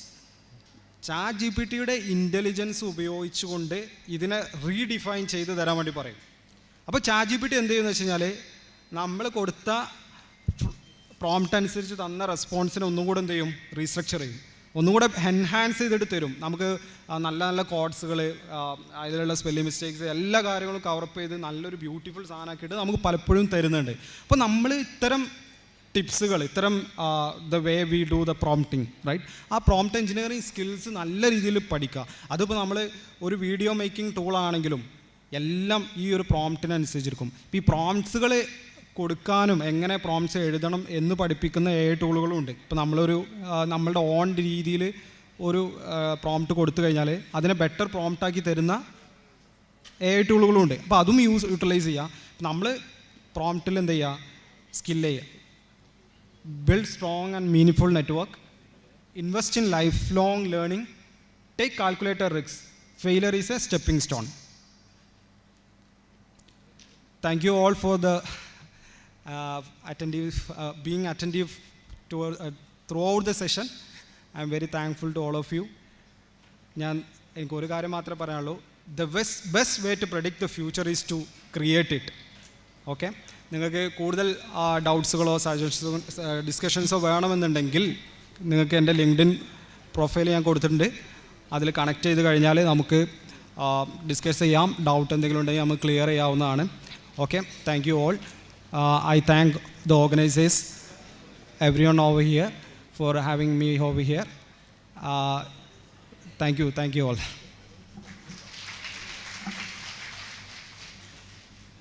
ChatGPTയുടെ ഇൻ്റലിജൻസ് ഉപയോഗിച്ചുകൊണ്ട് ഇതിനെ റീഡിഫൈൻ ചെയ്ത് തരാൻ വേണ്ടി പറയും. അപ്പോൾ ChatGPT എന്ത് ചെയ്യുമെന്ന് വെച്ച് കഴിഞ്ഞാൽ, നമ്മൾ കൊടുത്ത പ്രോംപ്റ്റ് അനുസരിച്ച് തന്ന റെസ്പോൺസിനെ ഒന്നും കൂടെ എന്ത് ചെയ്യും, റീസ്ട്രക്ചർ ചെയ്യും, ഒന്നും കൂടെ എൻഹാൻസ് ചെയ്തിട്ട് തരും. നമുക്ക് നല്ല നല്ല കോഡ്സുകൾ, അതിലുള്ള സ്പെല്ലിംഗ് മിസ്റ്റേക്സ്, എല്ലാ കാര്യങ്ങളും കവറപ്പ് ചെയ്ത് നല്ലൊരു ബ്യൂട്ടിഫുൾ സാധനമാക്കിയിട്ട് നമുക്ക് പലപ്പോഴും തരുന്നുണ്ട്. അപ്പോൾ നമ്മൾ ഇത്തരം ടിപ്സുകൾ, ഇത്തരം the way we do the prompting, right, ആ പ്രോംപ്റ്റ് എഞ്ചിനീയറിംഗ് സ്കിൽസ് നല്ല രീതിയിൽ പഠിക്കുക. അതിപ്പോൾ നമ്മൾ ഒരു വീഡിയോ മേക്കിംഗ് ടൂളാണെങ്കിലും എല്ലാം ഈ ഒരു പ്രോംപ്റ്റിനനുസരിച്ചിരിക്കും. ഇപ്പോൾ ഈ പ്രോംപ്റ്റ്സുകൾ കൊടുക്കാനും എങ്ങനെ പ്രോംപ്റ്റ്സ് എഴുതണം എന്ന് പഠിപ്പിക്കുന്ന AI ടൂളുകളും ഉണ്ട്. ഇപ്പോൾ നമ്മളുടെ ഓൺ രീതിയിൽ ഒരു പ്രോംപ്റ്റ് കൊടുത്തു കഴിഞ്ഞാൽ അതിനെ ബെറ്റർ പ്രോംപ്റ്റാക്കി തരുന്ന AI ടൂളുകളും ഉണ്ട്. അപ്പോൾ അതും യൂട്ടിലൈസ് ചെയ്യുക. നമ്മൾ പ്രോംപ്റ്റിൽ എന്ത് ചെയ്യുക, സ്കില്ല് ചെയ്യുക. Build strong and meaningful network, invest in life long learning, take calculator risk, failure is A stepping stone. Thank you all for the being attentive throughout the session. I am very thankful to all of you. എനിക്കൊരു കാര്യം മാത്രമേ പറയാനുള്ളൂ, the best way to predict the future is to create it. Okay, നിങ്ങൾക്ക് കൂടുതൽ ഡൗട്ട്സുകളോ സജഷൻസോ ഡിസ്കഷൻസോ വേണമെന്നുണ്ടെങ്കിൽ നിങ്ങൾക്ക് എൻ്റെ LinkedIn profile ഞാൻ കൊടുത്തിട്ടുണ്ട്. അതിൽ കണക്ട് ചെയ്ത് കഴിഞ്ഞാൽ നമുക്ക് ഡിസ്കസ് ചെയ്യാം. ഡൗട്ട് എന്തെങ്കിലും ഉണ്ടെങ്കിൽ നമുക്ക് ക്ലിയർ ചെയ്യാവുന്നതാണ്. Okay, thank you all. I thank the organizers, everyone over here, for having me over here. Thank you all.